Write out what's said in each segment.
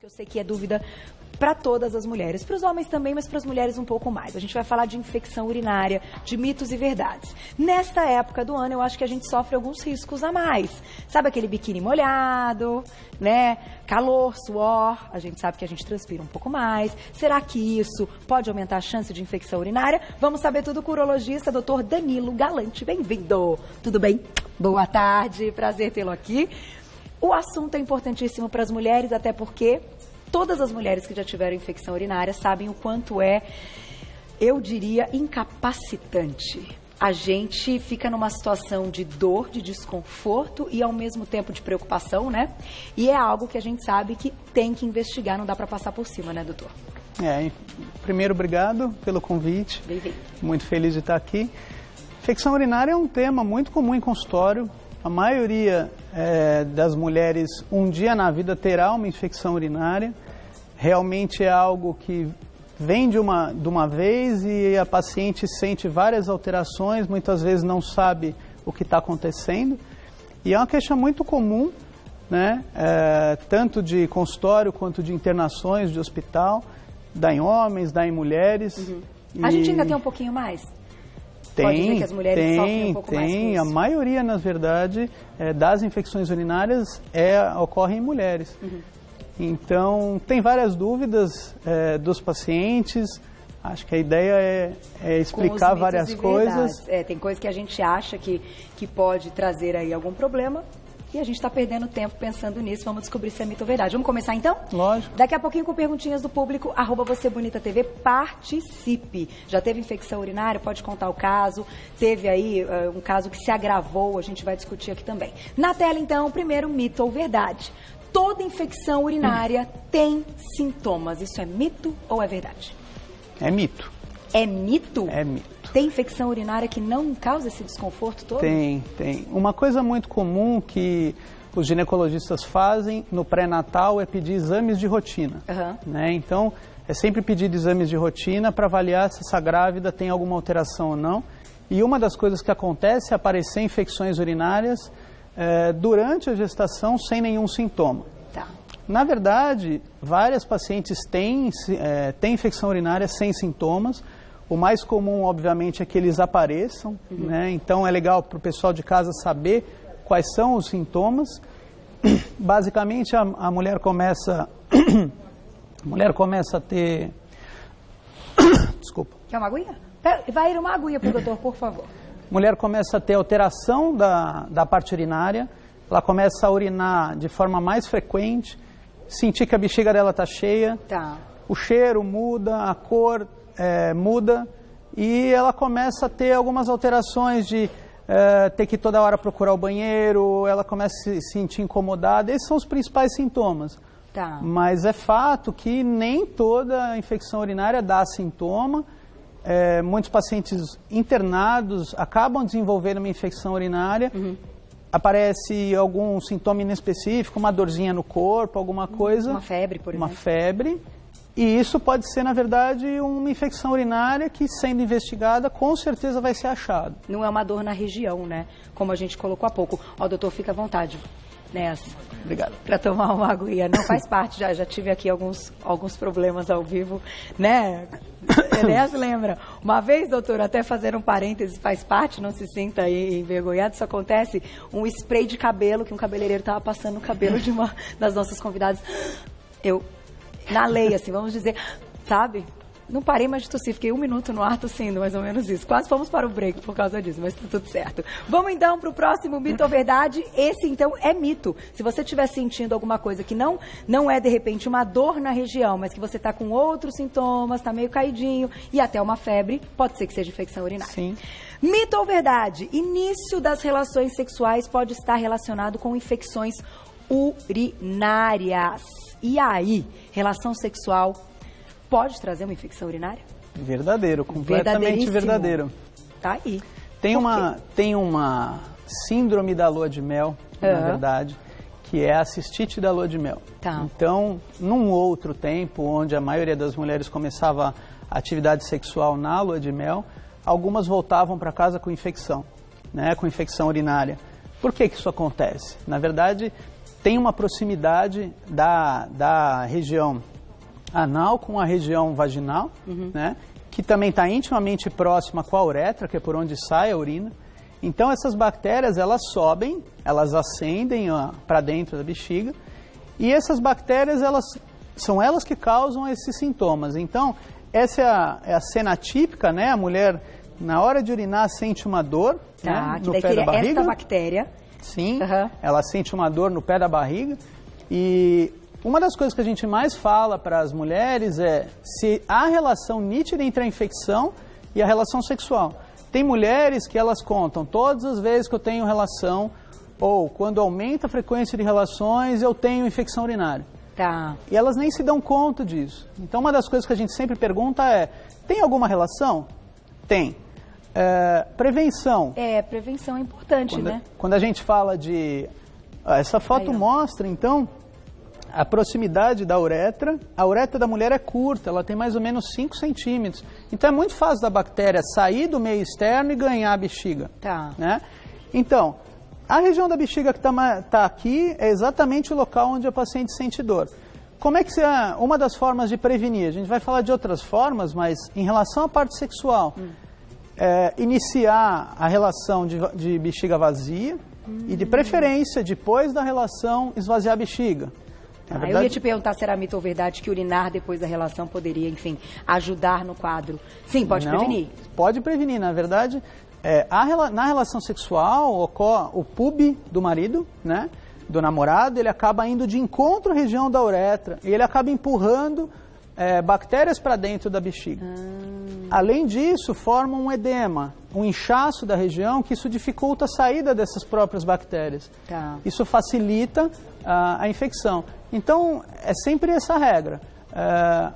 Que eu sei que é dúvida para todas as mulheres, para os homens também, mas para as mulheres um pouco mais. A gente vai falar de infecção urinária, de mitos e verdades. Nesta época do ano, eu acho que a gente sofre alguns riscos a mais. Sabe aquele biquíni molhado, né? Calor, suor, a gente sabe que a gente transpira um pouco mais. Será que isso pode aumentar a chance de infecção urinária? Vamos saber tudo com o urologista, Dr. Danilo Galante. Bem-vindo! Tudo bem? Boa tarde, prazer tê-lo aqui. O assunto é importantíssimo para as mulheres, até porque todas as mulheres que já tiveram infecção urinária sabem o quanto é, eu diria, incapacitante. A gente fica numa situação de dor, de desconforto e ao mesmo tempo de preocupação, né? E é algo que a gente sabe que tem que investigar, não dá para passar por cima, né, doutor? Primeiro, obrigado pelo convite. Bem-vindo. Muito feliz de estar aqui. Infecção urinária é um tema muito comum em consultório. A maioria das mulheres, um dia na vida, terá uma infecção urinária. Realmente é algo que vem de uma vez e a paciente sente várias alterações, muitas vezes não sabe o que está acontecendo. E é uma queixa muito comum, né? Tanto de consultório quanto de internações de hospital, dá em homens, dá em mulheres. Uhum. A gente ainda tem um pouquinho mais? Pode dizer que as mulheres sofrem um pouco mais com isso? A maioria, na verdade, das infecções urinárias ocorre em mulheres. Uhum. Então, tem várias dúvidas dos pacientes. Acho que a ideia é explicar várias coisas. Tem coisas que a gente acha que pode trazer aí algum problema. E a gente está perdendo tempo pensando nisso. Vamos descobrir se é mito ou verdade. Vamos começar então? Lógico. Daqui a pouquinho com perguntinhas do público, @VocêBonitaTV, participe. Já teve infecção urinária? Pode contar o caso. Teve aí um caso que se agravou, a gente vai discutir aqui também. Na tela então, primeiro, mito ou verdade. Toda infecção urinária tem sintomas. Isso é mito ou é verdade? É mito. É mito? É mito. Tem infecção urinária que não causa esse desconforto todo? Tem. Uma coisa muito comum que os ginecologistas fazem no pré-natal é pedir exames de rotina. Uhum. Né? Então, é sempre pedir exames de rotina para avaliar se essa grávida tem alguma alteração ou não. E uma das coisas que acontece é aparecer infecções urinárias durante a gestação sem nenhum sintoma. Tá. Na verdade, várias pacientes têm infecção urinária sem sintomas. O mais comum, obviamente, é que eles apareçam, uhum. Né? Então, é legal para o pessoal de casa saber quais são os sintomas. Basicamente, a mulher começa a ter... Desculpa. Quer uma aguinha? Vai ir uma aguinha para o doutor, por favor. A mulher começa a ter alteração da parte urinária, ela começa a urinar de forma mais frequente, sentir que a bexiga dela está cheia, tá. O cheiro muda, a cor muda e ela começa a ter algumas alterações de ter que toda hora procurar o banheiro, ela começa a se sentir incomodada. Esses são os principais sintomas. Tá. Mas é fato que nem toda infecção urinária dá sintoma. Muitos pacientes internados acabam desenvolvendo uma infecção urinária, uhum. Aparece algum sintoma inespecífico, uma dorzinha no corpo, alguma coisa. Uma febre, por exemplo. Uma febre. E isso pode ser, na verdade, uma infecção urinária que, sendo investigada, com certeza vai ser achado. Não é uma dor na região, né? Como a gente colocou há pouco. Ó, doutor, fica à vontade nessa. Obrigado. Para tomar uma aguinha. Não faz parte, já tive aqui alguns problemas ao vivo, né? Aliás, lembra? Uma vez, doutor, até fazer um parênteses, faz parte, não se sinta aí envergonhado, isso acontece, um spray de cabelo que um cabeleireiro estava passando no cabelo de uma das nossas convidadas. Na lei, assim, vamos dizer, sabe? Não parei mais de tossir, fiquei 1 minuto no ar tossindo, mais ou menos isso. Quase fomos para o break por causa disso, mas tá tudo certo. Vamos então para o próximo mito ou verdade. Esse então é mito. Se você estiver sentindo alguma coisa que não é de repente uma dor na região, mas que você está com outros sintomas, está meio caidinho e até uma febre, pode ser que seja infecção urinária. Sim. Mito ou verdade? Início das relações sexuais pode estar relacionado com infecções urinárias. E aí, relação sexual pode trazer uma infecção urinária? Verdadeiro, completamente verdadeiro. Tá aí. Tem uma síndrome da lua de mel, na verdade, que é a cistite da lua de mel. Tá. Então, num outro tempo, onde a maioria das mulheres começava a atividade sexual na lua de mel, algumas voltavam para casa com infecção, né, com infecção urinária. Por que isso acontece? Na verdade, tem uma proximidade da região anal com a região vaginal, né? Que também está intimamente próxima com a uretra, que é por onde sai a urina. Então essas bactérias, elas sobem, elas ascendem para dentro da bexiga, e essas bactérias, são elas que causam esses sintomas. Então, essa é a cena típica, né? A mulher, na hora de urinar, sente uma dor, né? No pé da barriga. Essa bactéria. Sim, ela sente uma dor no pé da barriga. E uma das coisas que a gente mais fala para as mulheres é se há relação nítida entre a infecção e a relação sexual. Tem mulheres que elas contam, todas as vezes que eu tenho relação, ou quando aumenta a frequência de relações, eu tenho infecção urinária. Tá. E elas nem se dão conta disso. Então, uma das coisas que a gente sempre pergunta é, tem alguma relação? Tem. Prevenção. Prevenção é importante, né? Quando a gente fala de... essa foto mostra, então, a proximidade da uretra. A uretra da mulher é curta, ela tem mais ou menos 5 centímetros. Então, é muito fácil da bactéria sair do meio externo e ganhar a bexiga. Tá. Né? Então, a região da bexiga que está aqui é exatamente o local onde a paciente sente dor. Como é que uma das formas de prevenir? A gente vai falar de outras formas, mas em relação à parte sexual, iniciar a relação de bexiga vazia e, de preferência, depois da relação, esvaziar a bexiga. Verdade... Eu ia te perguntar se era mito ou verdade que urinar depois da relação poderia, enfim, ajudar no quadro. Sim, pode prevenir. Pode prevenir, na verdade. Na relação sexual, ocorre o pub do marido, né, do namorado, ele acaba indo de encontro à região da uretra e ele acaba empurrando bactérias para dentro da bexiga. Além disso, forma um edema, um inchaço da região, que isso dificulta a saída dessas próprias bactérias. Tá. Isso facilita a infecção. Então, é sempre essa regra.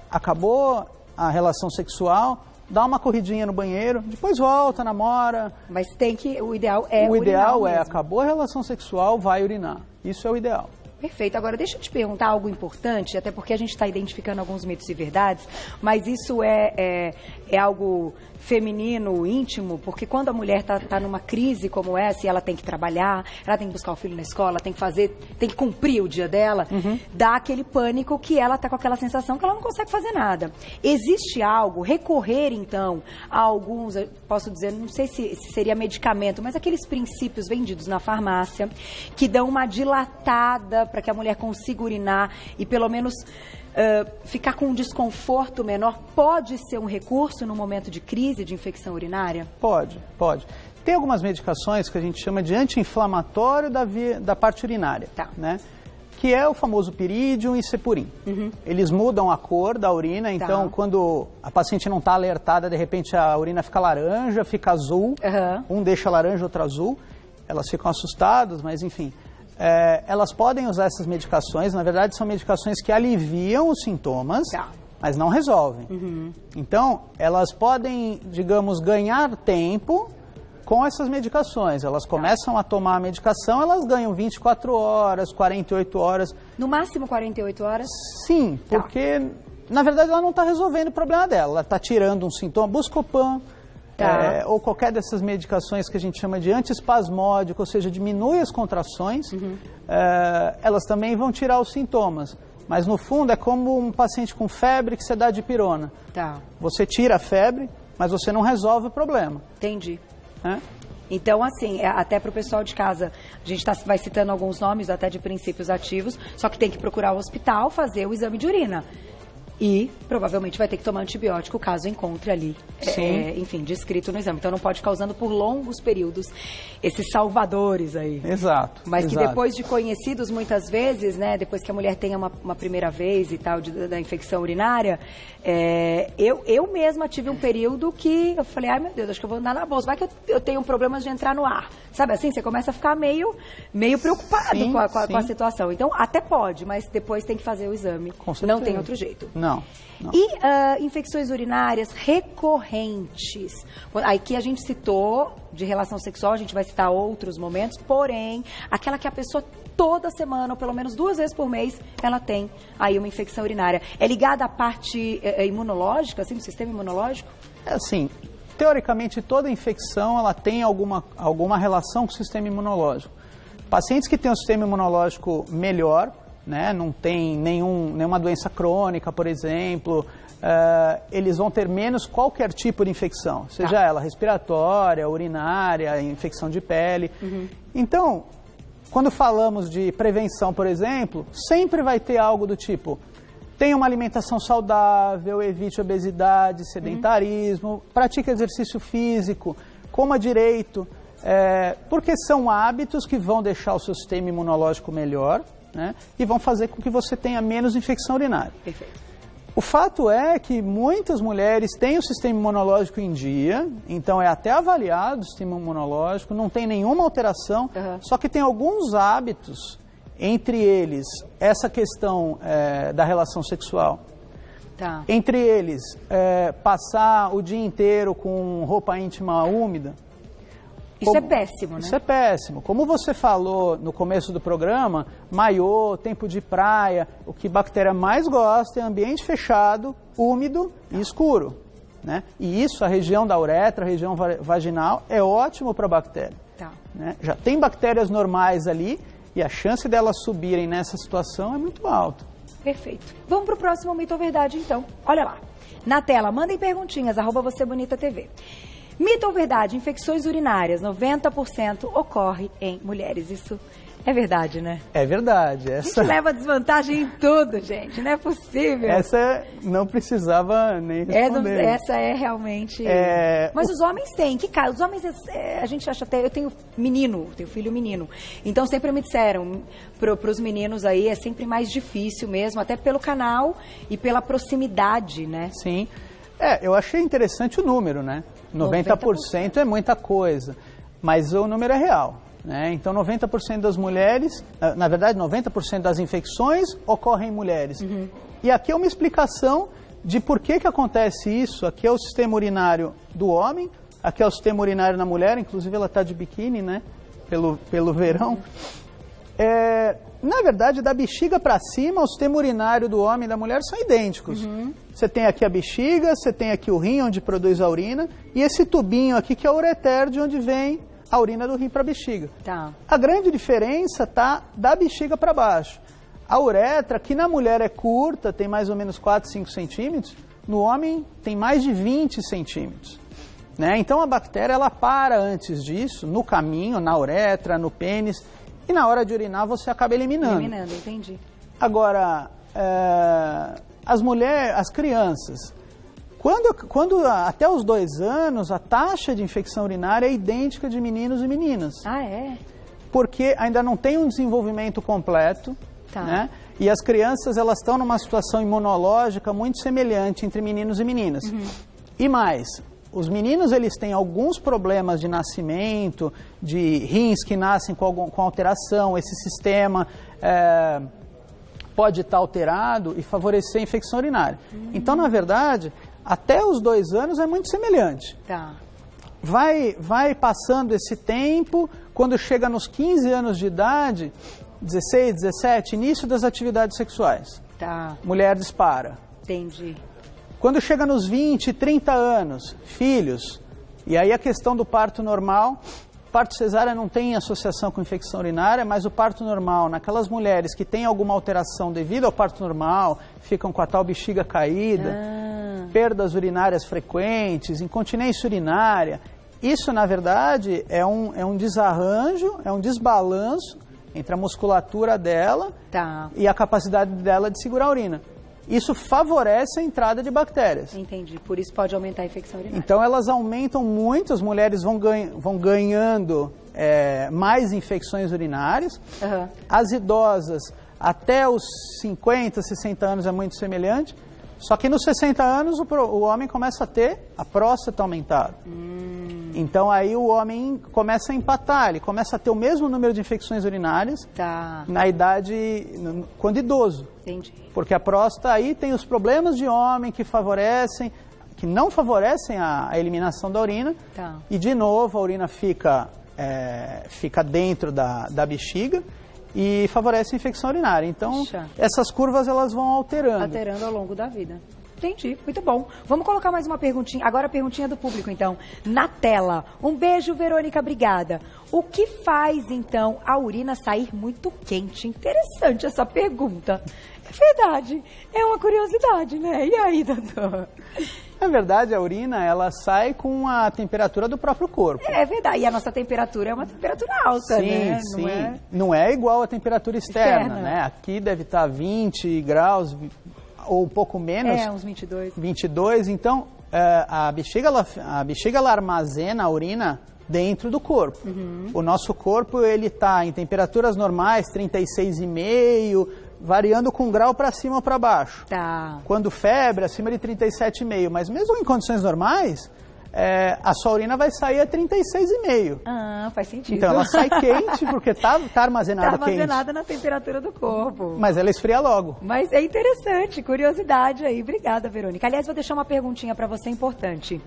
Acabou a relação sexual, dá uma corridinha no banheiro, depois volta, namora. Mas o ideal é urinar. O ideal acabou a relação sexual, vai urinar. Isso é o ideal. Perfeito. Agora, deixa eu te perguntar algo importante, até porque a gente está identificando alguns mitos e verdades, mas isso é algo feminino, íntimo, porque quando a mulher está numa crise como essa e ela tem que trabalhar, ela tem que buscar o filho na escola, tem que cumprir o dia dela, dá aquele pânico que ela está com aquela sensação que ela não consegue fazer nada. Existe algo, recorrer então a alguns, posso dizer, não sei se seria medicamento, mas aqueles princípios vendidos na farmácia que dão uma dilatada para que a mulher consiga urinar e pelo menos ficar com um desconforto menor, pode ser um recurso no momento de crise de infecção urinária? Pode. Tem algumas medicações que a gente chama de anti-inflamatório da parte urinária, né? Que é o famoso Pyridium e Cepurim. Eles mudam a cor da urina, então quando a paciente não está alertada, de repente a urina fica laranja, fica azul, um deixa laranja, outro azul, elas ficam assustadas, mas enfim... elas podem usar essas medicações, na verdade são medicações que aliviam os sintomas, mas não resolvem. Então, elas podem, digamos, ganhar tempo com essas medicações. Elas começam a tomar a medicação, elas ganham 24 horas, 48 horas. No máximo 48 horas? Sim, porque, na verdade, ela não está resolvendo o problema dela. Ela está tirando um sintoma, Buscopan, ou qualquer dessas medicações que a gente chama de antiespasmódico, ou seja, diminui as contrações, elas também vão tirar os sintomas. Mas, no fundo, é como um paciente com febre que você dá dipirona. Você tira a febre, mas você não resolve o problema. Entendi. Então, assim, até para o pessoal de casa, a gente vai citando alguns nomes até de princípios ativos, só que tem que procurar o hospital, fazer o exame de urina. E provavelmente vai ter que tomar antibiótico caso encontre ali, enfim, descrito no exame. Então não pode ficar usando por longos períodos esses salvadores aí. Exato. Mas que depois de conhecidos muitas vezes, né, depois que a mulher tenha uma primeira vez e tal, da infecção urinária, eu mesma tive um período que eu falei, ai meu Deus, acho que eu vou andar na bolsa. Vai que eu tenho problemas de entrar no ar. Sabe assim, você começa a ficar meio preocupado com a situação. Então até pode, mas depois tem que fazer o exame. Não tem outro jeito. Não. E infecções urinárias recorrentes? Aqui a gente citou de relação sexual, a gente vai citar outros momentos, porém, aquela que a pessoa toda semana, ou pelo menos 2 vezes por mês, ela tem aí uma infecção urinária. É ligada à parte imunológica, assim, do sistema imunológico? Assim, teoricamente toda infecção ela tem alguma relação com o sistema imunológico. Pacientes que têm um sistema imunológico melhor, né, não tem nenhuma doença crônica, por exemplo, eles vão ter menos qualquer tipo de infecção, seja ela respiratória, urinária, infecção de pele. Então, quando falamos de prevenção, por exemplo, sempre vai ter algo do tipo, tenha uma alimentação saudável, evite obesidade, sedentarismo, pratique exercício físico, coma direito, porque são hábitos que vão deixar o seu sistema imunológico melhor, né, e vão fazer com que você tenha menos infecção urinária. Perfeito. O fato é que muitas mulheres têm o sistema imunológico em dia, então é até avaliado o sistema imunológico, não tem nenhuma alteração, só que tem alguns hábitos, entre eles essa questão da relação sexual, entre eles passar o dia inteiro com roupa íntima úmida. Isso é péssimo, né? Isso é péssimo. Como você falou no começo do programa, maiô, tempo de praia, o que a bactéria mais gosta é ambiente fechado, úmido e escuro, né? E isso, a região da uretra, a região vaginal, é ótimo para a bactéria. Né? Já tem bactérias normais ali e a chance delas subirem nessa situação é muito alta. Perfeito. Vamos para o próximo mito ou verdade, então. Olha lá. Na tela, mandem perguntinhas, @VocêBonitaTV. Mito ou verdade, infecções urinárias, 90% ocorre em mulheres. Isso é verdade, né? É verdade. A gente leva desvantagem em tudo, gente. Não é possível. Essa não precisava nem responder. Essa é realmente... Mas os homens têm. Que cara? Os homens, a gente acha até... Eu tenho filho menino. Então sempre me disseram, para os meninos aí, é sempre mais difícil mesmo, até pelo canal e pela proximidade, né? Sim. Eu achei interessante o número, né? 90% é muita coisa, mas o número é real, né? Então 90% das mulheres, na verdade 90% das infecções ocorrem em mulheres. E aqui é uma explicação de por que acontece isso. Aqui é o sistema urinário do homem, aqui é o sistema urinário na mulher, inclusive ela está de biquíni, né? Pelo verão. Na verdade, da bexiga para cima, o sistema urinário do homem e da mulher são idênticos. Você tem aqui a bexiga, você tem aqui o rim, onde produz a urina, e esse tubinho aqui, que é o ureter, de onde vem a urina do rim para a bexiga. A grande diferença está da bexiga para baixo. A uretra, que na mulher é curta, tem mais ou menos 4, 5 centímetros, no homem tem mais de 20 centímetros. Né? Então, a bactéria, ela para antes disso, no caminho, na uretra, no pênis, e na hora de urinar você acaba eliminando. Entendi. Agora, as crianças, quando até os 2 anos, a taxa de infecção urinária é idêntica de meninos e meninas. Porque ainda não tem um desenvolvimento completo, né? E as crianças, elas estão numa situação imunológica muito semelhante entre meninos e meninas. E mais, os meninos, eles têm alguns problemas de nascimento, de rins que nascem com alteração, esse sistema pode estar alterado e favorecer a infecção urinária. Então, na verdade, até os 2 anos é muito semelhante. Vai passando esse tempo, quando chega nos 15 anos de idade, 16, 17, início das atividades sexuais. Mulher dispara. Entendi. Quando chega nos 20, 30 anos, filhos, e aí a questão do parto normal, parto cesárea não tem associação com infecção urinária, mas o parto normal, naquelas mulheres que têm alguma alteração devido ao parto normal, ficam com a tal bexiga caída, perdas urinárias frequentes, incontinência urinária, isso na verdade é um desarranjo, é um desbalanço entre a musculatura dela e a capacidade dela de segurar a urina. Isso favorece a entrada de bactérias. Entendi, por isso pode aumentar a infecção urinária. Então elas aumentam muito, as mulheres vão ganhando mais infecções urinárias. As idosas, até os 50, 60 anos é muito semelhante. Só que nos 60 anos o homem começa a ter a próstata aumentada. Então aí o homem começa a empatar, ele começa a ter o mesmo número de infecções urinárias na idade, quando idoso. Entendi. Porque a próstata aí tem os problemas de homem que não favorecem a eliminação da urina. E de novo a urina fica dentro da bexiga e favorece a infecção urinária. Então essas curvas elas vão alterando. Alterando ao longo da vida. Entendi, muito bom. Vamos colocar mais uma perguntinha, agora a perguntinha do público, então, na tela. Um beijo, Verônica, obrigada. O que faz, então, a urina sair muito quente? Interessante essa pergunta. É verdade, é uma curiosidade, né? E aí, doutor? Na verdade, a urina, ela sai com a temperatura do próprio corpo. É verdade, e a nossa temperatura é uma temperatura alta, sim, né? Sim, não é igual à temperatura externa, né? Aqui deve estar 20 graus ou um pouco menos. Uns 22. 22, então a bexiga ela armazena a urina dentro do corpo. O nosso corpo, ele está em temperaturas normais, 36,5, variando com grau para cima ou para baixo. Tá. Quando febre, acima de 37,5. Mas mesmo em condições normais, a sua urina vai sair a 36,5. Ah, faz sentido. Então ela sai quente porque tá armazenada quente. Está armazenada na temperatura do corpo. Mas ela esfria logo. Mas é interessante, curiosidade aí. Obrigada, Verônica. Aliás, vou deixar uma perguntinha para você importante.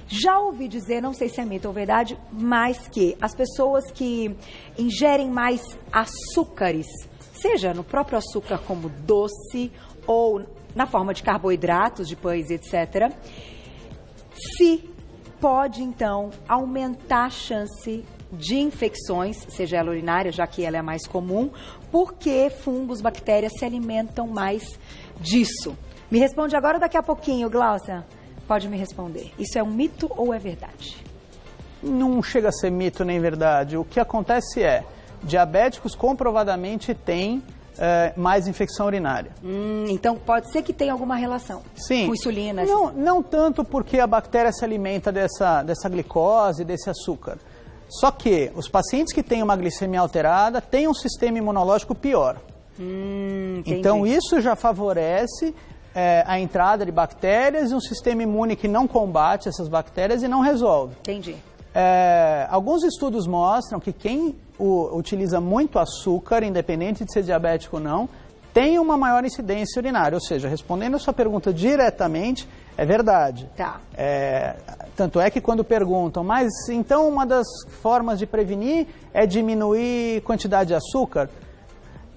Já ouvi dizer, não sei se é mito ou verdade, mas que as pessoas que ingerem mais açúcares, seja no próprio açúcar como doce ou na forma de carboidratos, de pães, etc., se pode, então, aumentar a chance de infecções, seja ela urinária, já que ela é a mais comum, porque fungos, bactérias se alimentam mais disso. Me responde agora ou daqui a pouquinho, Gláucia? Pode me responder. Isso é um mito ou é verdade? Não chega a ser mito nem verdade. O que acontece é, diabéticos comprovadamente têm mais infecção urinária. Então pode ser que tenha alguma relação. Sim. Com insulina. Não tanto porque a bactéria se alimenta dessa glicose, desse açúcar. Só que os pacientes que têm uma glicemia alterada têm um sistema imunológico pior. Então isso já favorece a entrada de bactérias e um sistema imune que não combate essas bactérias e não resolve. Entendi. Alguns estudos mostram que quem utiliza muito açúcar, independente de ser diabético ou não, tem uma maior incidência urinária. Ou seja, respondendo a sua pergunta diretamente, é verdade. Tá. Tanto é que quando perguntam, mas então uma das formas de prevenir é diminuir a quantidade de açúcar?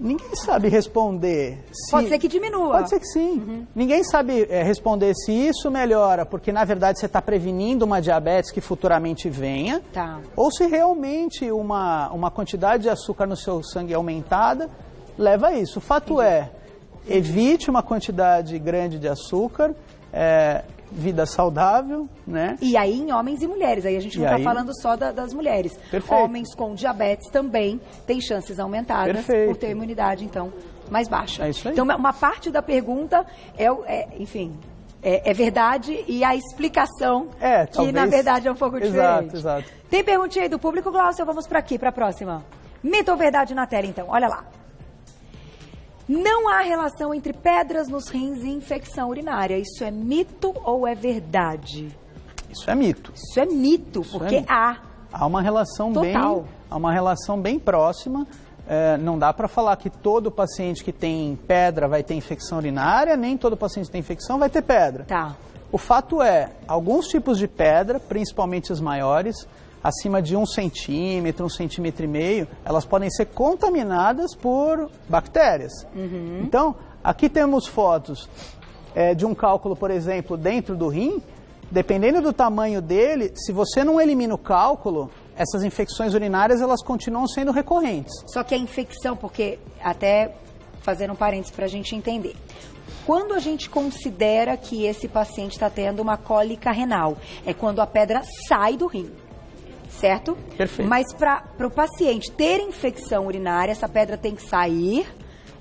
Ninguém sabe responder. Pode ser que diminua. Pode ser que sim. Ninguém sabe responder se isso melhora, porque na verdade você está prevenindo uma diabetes que futuramente venha, ou se realmente uma quantidade de açúcar no seu sangue aumentada leva a isso. O fato é, evite uma quantidade grande de açúcar, vida saudável, né? E aí em homens e mulheres, aí a gente não está falando só das mulheres. Perfeito. Homens com diabetes também têm chances aumentadas por ter imunidade, então, mais baixa. É isso aí. Então, uma parte da pergunta é verdade e a explicação que talvez, na verdade é um pouco diferente. Exato. Tem perguntinha aí do público, Gláucia? Vamos para aqui, para a próxima. Mito ou verdade na tela, então? Olha lá. Não há relação entre pedras nos rins e infecção urinária. Isso é mito ou é verdade? Isso é mito. Isso é mito, porque há. Há uma relação bem próxima. Não dá para falar que todo paciente que tem pedra vai ter infecção urinária, nem todo paciente que tem infecção vai ter pedra. Tá. O fato é, alguns tipos de pedra, principalmente as maiores, acima de 1 centímetro, 1,5 centímetros, elas podem ser contaminadas por bactérias. Então, aqui temos fotos de um cálculo, por exemplo, dentro do rim. Dependendo do tamanho dele, se você não elimina o cálculo, essas infecções urinárias elas continuam sendo recorrentes. Só que a infecção, porque até fazendo um parênteses para a gente entender. Quando a gente considera que esse paciente está tendo uma cólica renal, é quando a pedra sai do rim. Certo? Perfeito. Mas para o paciente ter infecção urinária, essa pedra tem que sair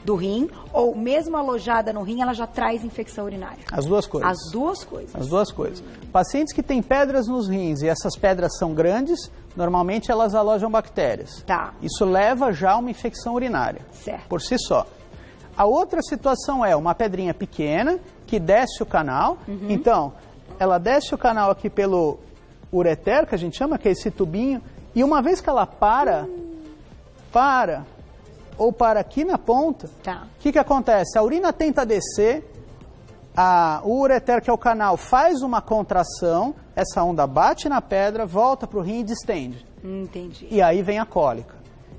do rim, ou mesmo alojada no rim, ela já traz infecção urinária? As duas coisas. As duas coisas. As duas coisas. Pacientes que têm pedras nos rins e essas pedras são grandes, normalmente elas alojam bactérias. Tá. Isso leva já a uma infecção urinária. Certo. Por si só. A outra situação é uma pedrinha pequena que desce o canal. Então, ela desce o canal aqui pelo ureter, que a gente chama, que é esse tubinho, e uma vez que ela para aqui na ponta, o que acontece? A urina tenta descer, o ureter, que é o canal, faz uma contração, essa onda bate na pedra, volta para o rim e distende. Entendi. E aí vem a cólica.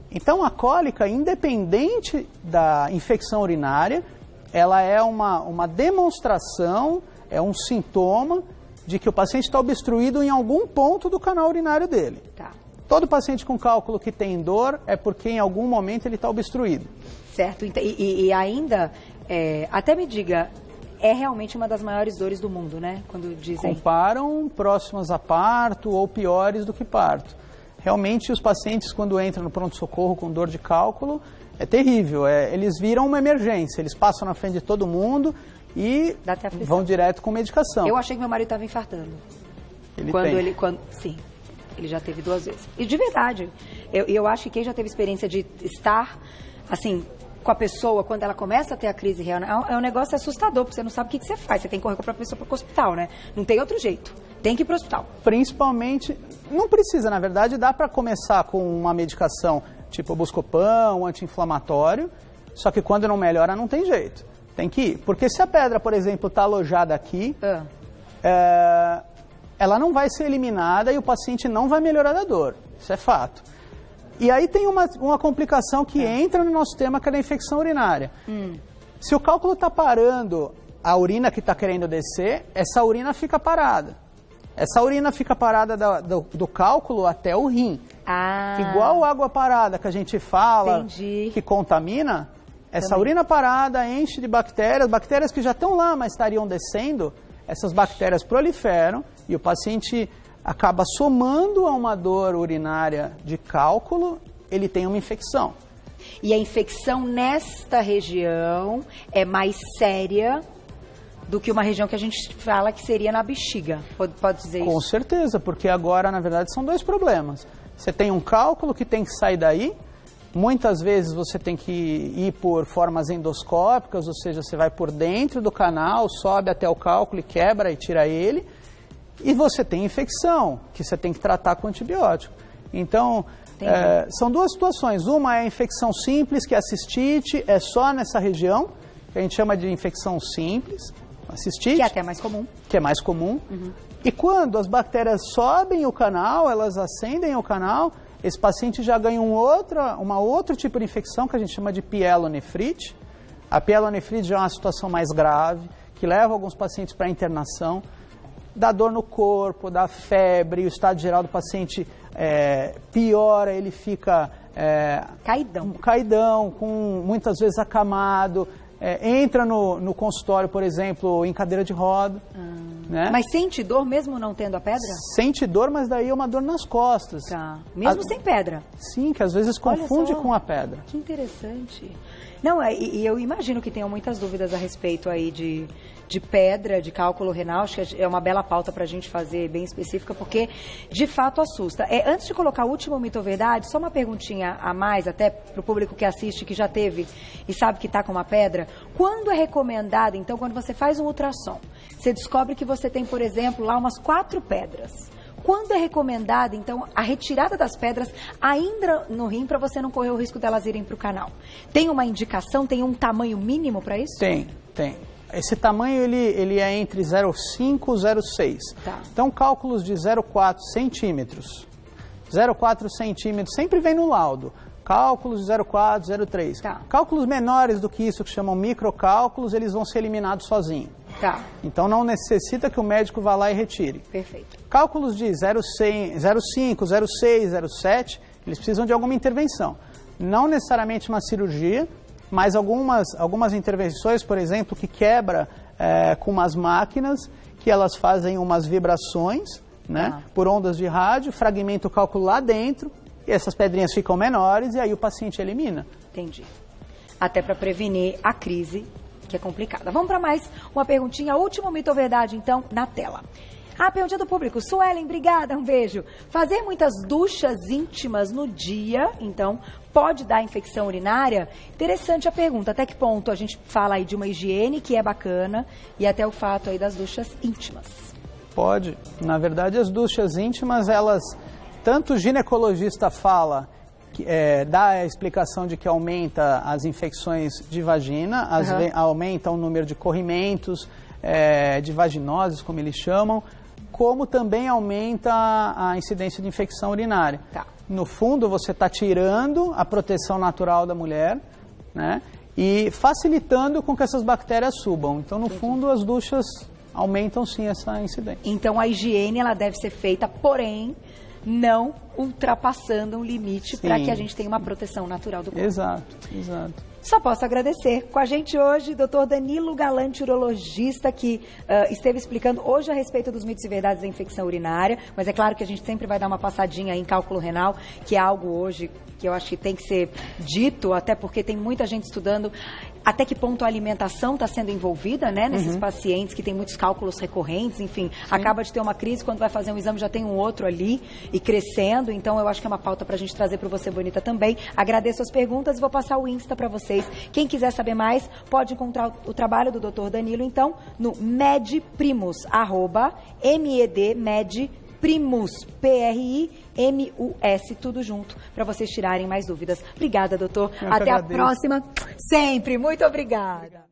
Então, a cólica, independente da infecção urinária, ela é uma demonstração, é um sintoma de que o paciente está obstruído em algum ponto do canal urinário dele. Tá. Todo paciente com cálculo que tem dor é porque em algum momento ele está obstruído. Certo. E ainda, até me diga, é realmente uma das maiores dores do mundo, né? Quando dizem... Comparam próximas a parto ou piores do que parto. Realmente, os pacientes, quando entram no pronto-socorro com dor de cálculo, é terrível. Eles viram uma emergência, eles passam na frente de todo mundo e vão direto com medicação. Eu achei que meu marido estava infartando. Sim, ele já teve 2 vezes. E de verdade, eu acho que quem já teve experiência de estar, assim, com a pessoa, quando ela começa a ter a crise real, é um negócio assustador, porque você não sabe o que você faz. Você tem que correr com a pessoa para o hospital, né? Não tem outro jeito. Tem que ir para o hospital. Principalmente, não precisa, na verdade, dá para começar com uma medicação tipo Buscopan, um anti-inflamatório, só que quando não melhora, não tem jeito. Tem que ir. Porque se a pedra, por exemplo, está alojada aqui, ela não vai ser eliminada e o paciente não vai melhorar da dor. Isso é fato. E aí tem uma complicação que entra no nosso tema, que é da infecção urinária. Se o cálculo está parando a urina que está querendo descer, essa urina fica parada. Essa urina fica parada do cálculo até o rim. Igual água parada que a gente fala, que contamina, essa urina parada enche de bactérias que já estão lá, mas estariam descendo, essas bactérias proliferam e o paciente acaba somando a uma dor urinária de cálculo, ele tem uma infecção. E a infecção nesta região é mais séria do que uma região que a gente fala que seria na bexiga. Pode dizer isso? Com certeza, porque agora, na verdade, são 2 problemas. Você tem um cálculo que tem que sair daí, muitas vezes você tem que ir por formas endoscópicas, ou seja, você vai por dentro do canal, sobe até o cálculo e quebra e tira ele. E você tem infecção, que você tem que tratar com antibiótico. Então, são 2 situações. Uma é a infecção simples, que é a cistite, é só nessa região, que a gente chama de infecção simples, a cistite. Que é até mais comum. Que é mais comum. E quando as bactérias sobem o canal, elas ascendem o canal, esse paciente já ganha uma outro tipo de infecção, que a gente chama de pielonefrite. A pielonefrite já é uma situação mais grave, que leva alguns pacientes para internação. Dá dor no corpo, dá febre, o estado geral do paciente piora, ele fica caidão, com muitas vezes acamado, entra no consultório, por exemplo, em cadeira de roda. Né? Mas sente dor mesmo não tendo a pedra? Sente dor, mas daí é uma dor nas costas. Tá. Mesmo sem pedra? Sim, que às vezes confunde com a pedra. Que interessante. Não, e eu imagino que tenham muitas dúvidas a respeito aí de pedra, de cálculo renal. Acho que é uma bela pauta para a gente fazer bem específica, porque de fato assusta. Antes de colocar o último mito ou verdade, só uma perguntinha a mais, até para o público que assiste, que já teve e sabe que está com uma pedra. Quando é recomendado, então, quando você faz um ultrassom, você descobre que você tem, por exemplo, lá umas 4 pedras. Quando é recomendada, então, a retirada das pedras ainda no rim para você não correr o risco delas irem para o canal? Tem uma indicação, tem um tamanho mínimo para isso? Tem. Esse tamanho ele é entre 0,5 e 0,6. Tá. Então, cálculos de 0,4 centímetros. 0,4 centímetros sempre vem no laudo. Cálculos de 0,4, 0,3. Tá. Cálculos menores do que isso, que chamam microcálculos, eles vão ser eliminados sozinhos. Tá. Então não necessita que o médico vá lá e retire. Perfeito. Cálculos de 0,5, 0,6, 0,7, eles precisam de alguma intervenção. Não necessariamente uma cirurgia, mas algumas intervenções, por exemplo, que quebra com umas máquinas, que elas fazem umas vibrações, né, por ondas de rádio, fragmenta o cálculo lá dentro, e essas pedrinhas ficam menores, e aí o paciente elimina. Entendi. Até para prevenir a crise, que é complicada. Vamos para mais uma perguntinha, último mito ou verdade, então, na tela. Pergunta do público. Suelen, obrigada, um beijo. Fazer muitas duchas íntimas no dia, então, pode dar infecção urinária? Interessante a pergunta. Até que ponto a gente fala aí de uma higiene que é bacana e até o fato aí das duchas íntimas? Pode. Na verdade, as duchas íntimas, elas... Tanto o ginecologista fala, dá a explicação de que aumenta as infecções de vagina, aumenta o número de corrimentos, de vaginoses, como eles chamam, como também aumenta a incidência de infecção urinária. Tá. No fundo, você está tirando a proteção natural da mulher, né? e facilitando com que essas bactérias subam. Então, no fundo, as duchas aumentam sim essa incidência. Então, a higiene ela deve ser feita, porém, não ultrapassando um limite para que a gente tenha uma proteção natural do corpo. Exato, exato. Só posso agradecer. Com a gente hoje, Dr. Danilo Galante, urologista, que esteve explicando hoje a respeito dos mitos e verdades da infecção urinária, mas é claro que a gente sempre vai dar uma passadinha em cálculo renal, que é algo hoje que eu acho que tem que ser dito, até porque tem muita gente estudando até que ponto a alimentação está sendo envolvida, né, nesses pacientes que têm muitos cálculos recorrentes, enfim, acaba de ter uma crise, quando vai fazer um exame já tem um outro ali e crescendo, então eu acho que é uma pauta para a gente trazer para Você Bonita também. Agradeço as perguntas e vou passar o Insta para vocês. Quem quiser saber mais, pode encontrar o trabalho do Dr. Danilo, então, no medprimus, @medprimus, PRIMUS, tudo junto, para vocês tirarem mais dúvidas. Obrigada, doutor. Até a próxima. Sempre. Muito obrigada.